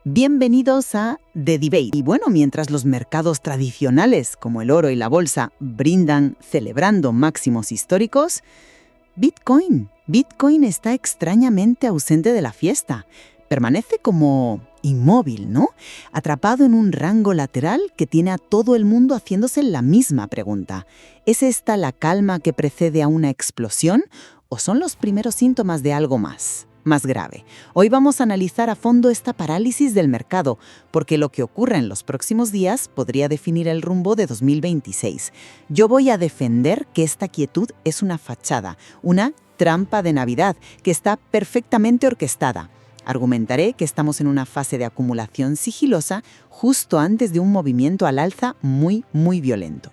Bienvenidos a The Debate. Y bueno, mientras los mercados tradicionales, como el oro y la bolsa, brindan celebrando máximos históricos, Bitcoin está extrañamente ausente de la fiesta. Permanece como inmóvil, ¿no? Atrapado en un rango lateral que tiene a todo el mundo haciéndose la misma pregunta. ¿Es esta la calma que precede a una explosión o son los primeros síntomas de algo más grave? Hoy vamos a analizar a fondo esta parálisis del mercado, porque lo que ocurra en los próximos días podría definir el rumbo de 2026. Yo voy a defender que esta quietud es una fachada, una trampa de Navidad que está perfectamente orquestada. Argumentaré que estamos en una fase de acumulación sigilosa justo antes de un movimiento al alza muy violento.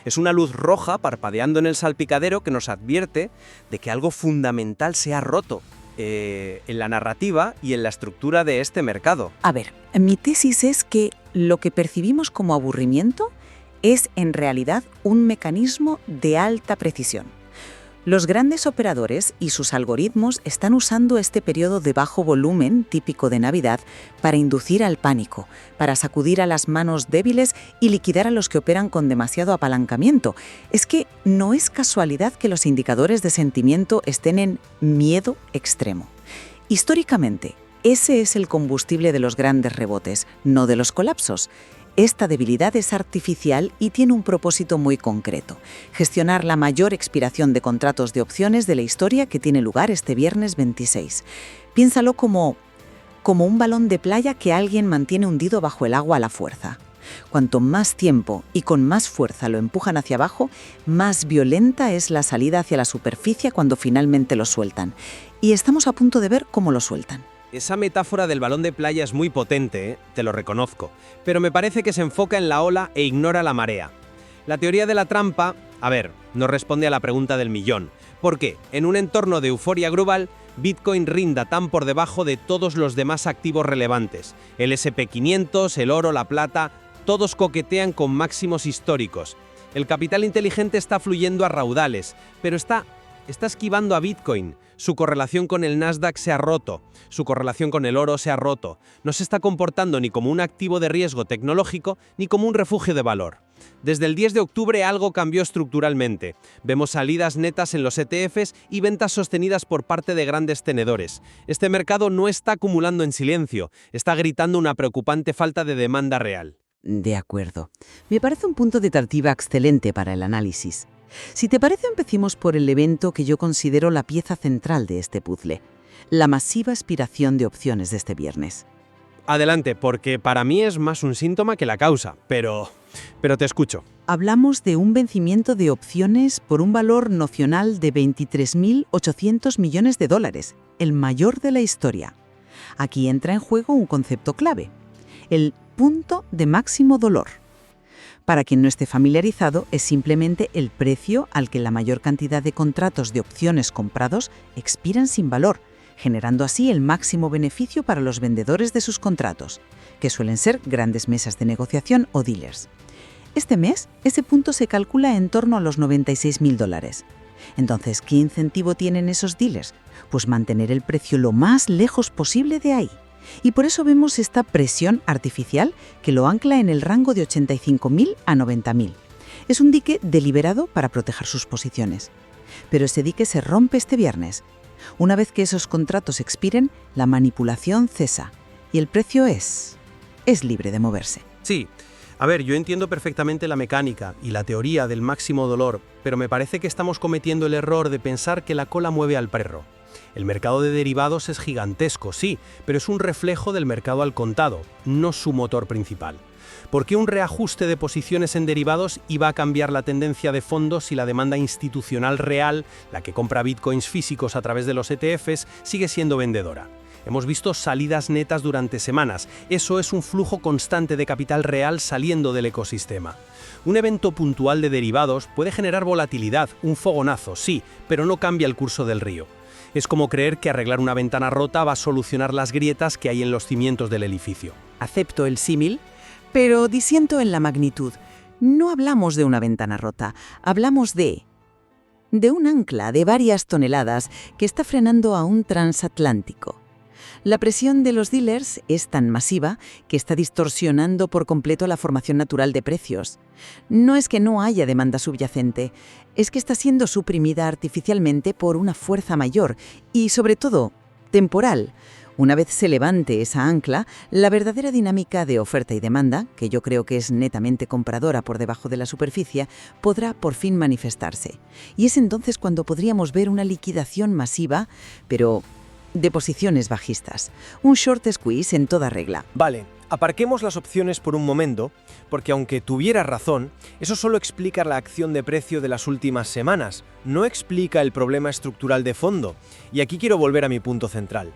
Es una luz roja parpadeando en el salpicadero que nos advierte de que algo fundamental se ha roto en la narrativa y en la estructura de este mercado. A ver, mi tesis es que lo que percibimos como aburrimiento es en realidad un mecanismo de alta precisión. Los grandes operadores y sus algoritmos están usando este periodo de bajo volumen típico de Navidad para inducir al pánico, para sacudir a las manos débiles y liquidar a los que operan con demasiado apalancamiento. Es que no es casualidad que los indicadores de sentimiento estén en miedo extremo. Históricamente, ese es el combustible de los grandes rebotes, no de los colapsos. Esta debilidad es artificial y tiene un propósito muy concreto: gestionar la mayor expiración de contratos de opciones de la historia que tiene lugar este viernes 26. Piénsalo como un balón de playa que alguien mantiene hundido bajo el agua a la fuerza. Cuanto más tiempo y con más fuerza lo empujan hacia abajo, más violenta es la salida hacia la superficie cuando finalmente lo sueltan. Y estamos a punto de ver cómo lo sueltan. Esa metáfora del balón de playa es muy potente, te lo reconozco, pero me parece que se enfoca en la ola e ignora la marea. La teoría de la trampa, no responde a la pregunta del millón. ¿Por qué, en un entorno de euforia global, Bitcoin rinda tan por debajo de todos los demás activos relevantes? El S&P 500, el oro, la plata, todos coquetean con máximos históricos. El capital inteligente está fluyendo a raudales, pero está esquivando a Bitcoin. Su correlación con el Nasdaq se ha roto, su correlación con el oro se ha roto. No se está comportando ni como un activo de riesgo tecnológico ni como un refugio de valor. Desde el 10 de octubre algo cambió estructuralmente. Vemos salidas netas en los ETFs y ventas sostenidas por parte de grandes tenedores. Este mercado no está acumulando en silencio, está gritando una preocupante falta de demanda real. De acuerdo. Me parece un punto de partida excelente para el análisis. Si te parece, empecemos por el evento que yo considero la pieza central de este puzzle: la masiva expiración de opciones de este viernes. Adelante, porque para mí es más un síntoma que la causa, pero te escucho. Hablamos de un vencimiento de opciones por un valor nocional de 23.800 millones de dólares, el mayor de la historia. Aquí entra en juego un concepto clave: el punto de máximo dolor. Para quien no esté familiarizado, es simplemente el precio al que la mayor cantidad de contratos de opciones comprados expiran sin valor, generando así el máximo beneficio para los vendedores de sus contratos, que suelen ser grandes mesas de negociación o dealers. Este mes, ese punto se calcula en torno a los $96.000. Entonces, ¿qué incentivo tienen esos dealers? Pues mantener el precio lo más lejos posible de ahí. Y por eso vemos esta presión artificial que lo ancla en el rango de 85.000 a 90.000. Es un dique deliberado para proteger sus posiciones. Pero ese dique se rompe este viernes. Una vez que esos contratos expiren, la manipulación cesa y el precio es libre de moverse. Sí. Yo entiendo perfectamente la mecánica y la teoría del máximo dolor, pero me parece que estamos cometiendo el error de pensar que la cola mueve al perro. El mercado de derivados es gigantesco, sí, pero es un reflejo del mercado al contado, no su motor principal. ¿Por qué un reajuste de posiciones en derivados iba a cambiar la tendencia de fondos si la demanda institucional real, la que compra bitcoins físicos a través de los ETFs, sigue siendo vendedora? Hemos visto salidas netas durante semanas. Eso es un flujo constante de capital real saliendo del ecosistema. Un evento puntual de derivados puede generar volatilidad, un fogonazo, sí, pero no cambia el curso del río. Es como creer que arreglar una ventana rota va a solucionar las grietas que hay en los cimientos del edificio. Acepto el símil, pero disiento en la magnitud. No hablamos de una ventana rota, hablamos de un ancla de varias toneladas que está frenando a un transatlántico. La presión de los dealers es tan masiva que está distorsionando por completo la formación natural de precios. No es que no haya demanda subyacente, es que está siendo suprimida artificialmente por una fuerza mayor y, sobre todo, temporal. Una vez se levante esa ancla, la verdadera dinámica de oferta y demanda, que yo creo que es netamente compradora por debajo de la superficie, podrá por fin manifestarse. Y es entonces cuando podríamos ver una liquidación masiva, pero de posiciones bajistas. Un short squeeze en toda regla. Vale, aparquemos las opciones por un momento, porque aunque tuviera razón, eso solo explica la acción de precio de las últimas semanas, no explica el problema estructural de fondo. Y aquí quiero volver a mi punto central.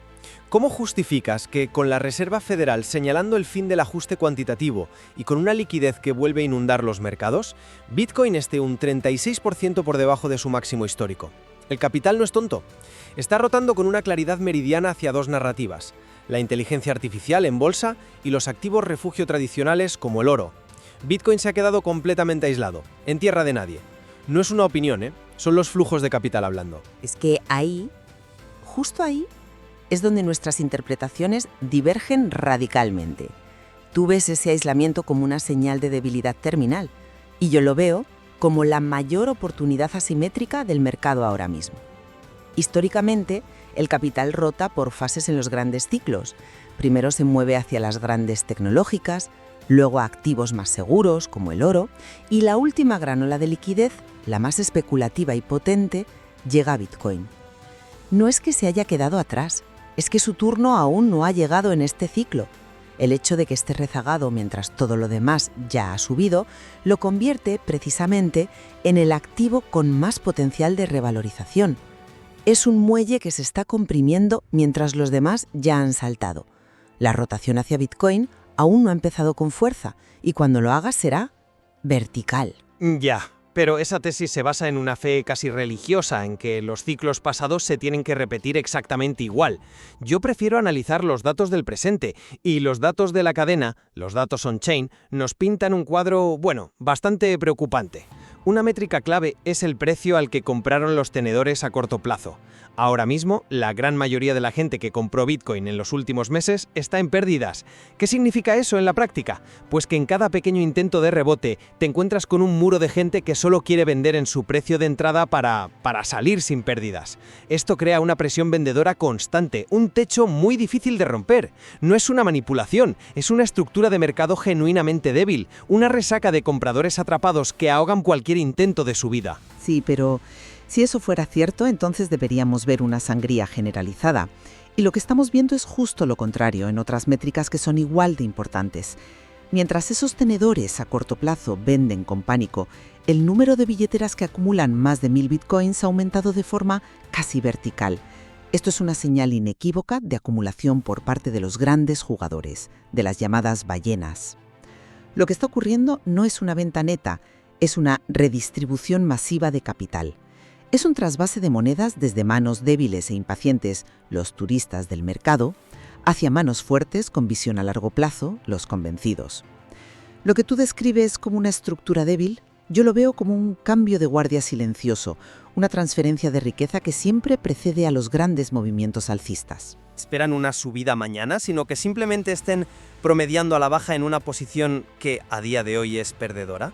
¿Cómo justificas que, con la Reserva Federal señalando el fin del ajuste cuantitativo y con una liquidez que vuelve a inundar los mercados, Bitcoin esté un 36% por debajo de su máximo histórico? El capital no es tonto. Está rotando con una claridad meridiana hacia dos narrativas: la inteligencia artificial en bolsa y los activos refugio tradicionales como el oro. Bitcoin se ha quedado completamente aislado, en tierra de nadie. No es una opinión, son los flujos de capital hablando. Es que ahí, justo ahí, es donde nuestras interpretaciones divergen radicalmente. Tú ves ese aislamiento como una señal de debilidad terminal, y yo lo veo como la mayor oportunidad asimétrica del mercado ahora mismo. Históricamente, el capital rota por fases en los grandes ciclos. Primero se mueve hacia las grandes tecnológicas, luego a activos más seguros, como el oro, y la última gran ola de liquidez, la más especulativa y potente, llega a Bitcoin. No es que se haya quedado atrás, es que su turno aún no ha llegado en este ciclo. El hecho de que esté rezagado mientras todo lo demás ya ha subido, lo convierte precisamente en el activo con más potencial de revalorización. Es un muelle que se está comprimiendo mientras los demás ya han saltado. La rotación hacia Bitcoin aún no ha empezado con fuerza y cuando lo haga será vertical. Ya. Pero esa tesis se basa en una fe casi religiosa, en que los ciclos pasados se tienen que repetir exactamente igual. Yo prefiero analizar los datos del presente, y los datos de la cadena, los datos on-chain, nos pintan un cuadro, bastante preocupante. Una métrica clave es el precio al que compraron los tenedores a corto plazo. Ahora mismo, la gran mayoría de la gente que compró Bitcoin en los últimos meses está en pérdidas. ¿Qué significa eso en la práctica? Pues que en cada pequeño intento de rebote te encuentras con un muro de gente que solo quiere vender en su precio de entrada para salir sin pérdidas. Esto crea una presión vendedora constante, un techo muy difícil de romper. No es una manipulación, es una estructura de mercado genuinamente débil, una resaca de compradores atrapados que ahogan cualquier intento de subida. Sí, pero si eso fuera cierto, entonces deberíamos ver una sangría generalizada. Y lo que estamos viendo es justo lo contrario en otras métricas que son igual de importantes. Mientras esos tenedores a corto plazo venden con pánico, el número de billeteras que acumulan más de 1000 bitcoins ha aumentado de forma casi vertical. Esto es una señal inequívoca de acumulación por parte de los grandes jugadores, de las llamadas ballenas. Lo que está ocurriendo no es una venta neta, es una redistribución masiva de capital. Es un trasvase de monedas desde manos débiles e impacientes, los turistas del mercado, hacia manos fuertes con visión a largo plazo, los convencidos. Lo que tú describes como una estructura débil, yo lo veo como un cambio de guardia silencioso, una transferencia de riqueza que siempre precede a los grandes movimientos alcistas. ¿Esperan una subida mañana, sino que simplemente estén promediando a la baja en una posición que a día de hoy es perdedora?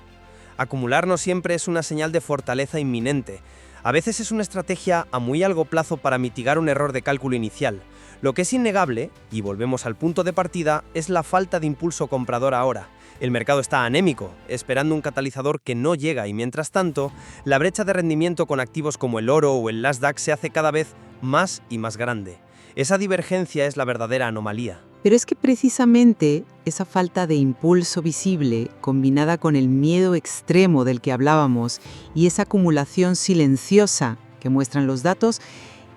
Acumular no siempre es una señal de fortaleza inminente. A veces es una estrategia a muy largo plazo para mitigar un error de cálculo inicial. Lo que es innegable, y volvemos al punto de partida, es la falta de impulso comprador ahora. El mercado está anémico, esperando un catalizador que no llega y mientras tanto, la brecha de rendimiento con activos como el oro o el Nasdaq se hace cada vez más y más grande. Esa divergencia es la verdadera anomalía. Pero es que precisamente esa falta de impulso visible, combinada con el miedo extremo del que hablábamos y esa acumulación silenciosa que muestran los datos,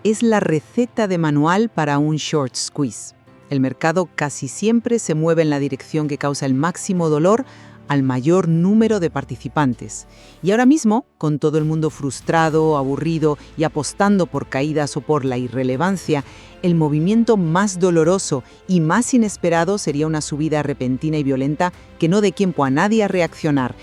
es la receta de manual para un short squeeze. El mercado casi siempre se mueve en la dirección que causa el máximo dolor al mayor número de participantes. Y ahora mismo, con todo el mundo frustrado, aburrido y apostando por caídas o por la irrelevancia, el movimiento más doloroso y más inesperado sería una subida repentina y violenta que no dé tiempo a nadie a reaccionar.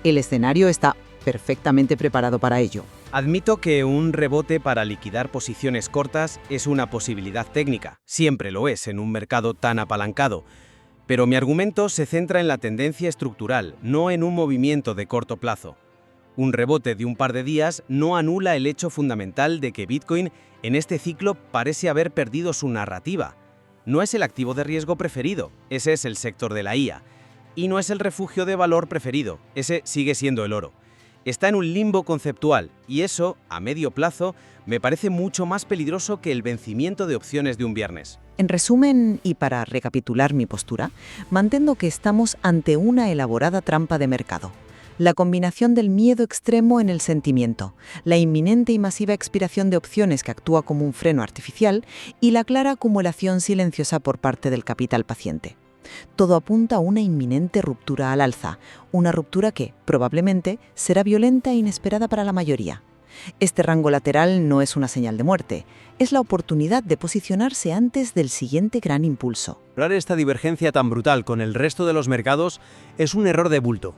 El escenario está perfectamente preparado para ello. Admito que un rebote para liquidar posiciones cortas es una posibilidad técnica, siempre lo es en un mercado tan apalancado, pero mi argumento se centra en la tendencia estructural, no en un movimiento de corto plazo. Un rebote de un par de días no anula el hecho fundamental de que Bitcoin en este ciclo parece haber perdido su narrativa. No es el activo de riesgo preferido, ese es el sector de la IA. Y no es el refugio de valor preferido, ese sigue siendo el oro. Está en un limbo conceptual y eso, a medio plazo, me parece mucho más peligroso que el vencimiento de opciones de un viernes. En resumen, y para recapitular mi postura, mantengo que estamos ante una elaborada trampa de mercado. La combinación del miedo extremo en el sentimiento, la inminente y masiva expiración de opciones que actúa como un freno artificial y la clara acumulación silenciosa por parte del capital paciente. Todo apunta a una inminente ruptura al alza, una ruptura que, probablemente, será violenta e inesperada para la mayoría. Este rango lateral no es una señal de muerte, es la oportunidad de posicionarse antes del siguiente gran impulso. Lograr esta divergencia tan brutal con el resto de los mercados es un error de bulto.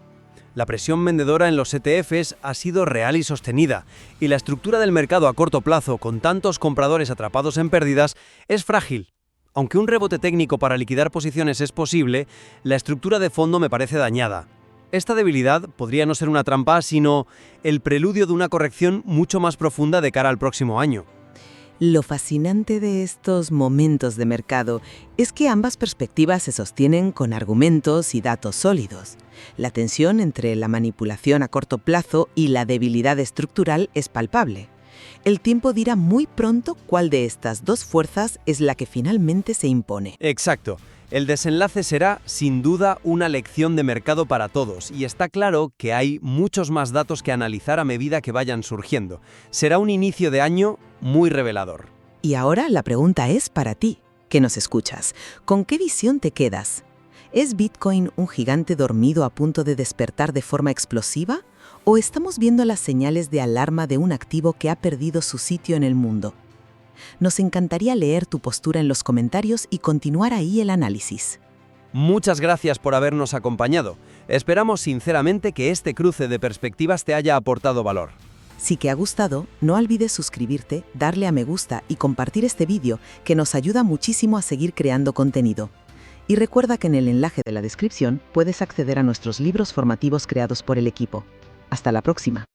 La presión vendedora en los ETFs ha sido real y sostenida, y la estructura del mercado a corto plazo, con tantos compradores atrapados en pérdidas, es frágil. Aunque un rebote técnico para liquidar posiciones es posible, la estructura de fondo me parece dañada. Esta debilidad podría no ser una trampa, sino el preludio de una corrección mucho más profunda de cara al próximo año. Lo fascinante de estos momentos de mercado es que ambas perspectivas se sostienen con argumentos y datos sólidos. La tensión entre la manipulación a corto plazo y la debilidad estructural es palpable. El tiempo dirá muy pronto cuál de estas dos fuerzas es la que finalmente se impone. Exacto. El desenlace será, sin duda, una lección de mercado para todos, y está claro que hay muchos más datos que analizar a medida que vayan surgiendo. Será un inicio de año muy revelador. Y ahora la pregunta es para ti, que nos escuchas. ¿Con qué visión te quedas? ¿Es Bitcoin un gigante dormido a punto de despertar de forma explosiva? ¿O estamos viendo las señales de alarma de un activo que ha perdido su sitio en el mundo? Nos encantaría leer tu postura en los comentarios y continuar ahí el análisis. Muchas gracias por habernos acompañado. Esperamos sinceramente que este cruce de perspectivas te haya aportado valor. Si te ha gustado, no olvides suscribirte, darle a me gusta y compartir este vídeo, que nos ayuda muchísimo a seguir creando contenido. Y recuerda que en el enlace de la descripción puedes acceder a nuestros libros formativos creados por el equipo. Hasta la próxima.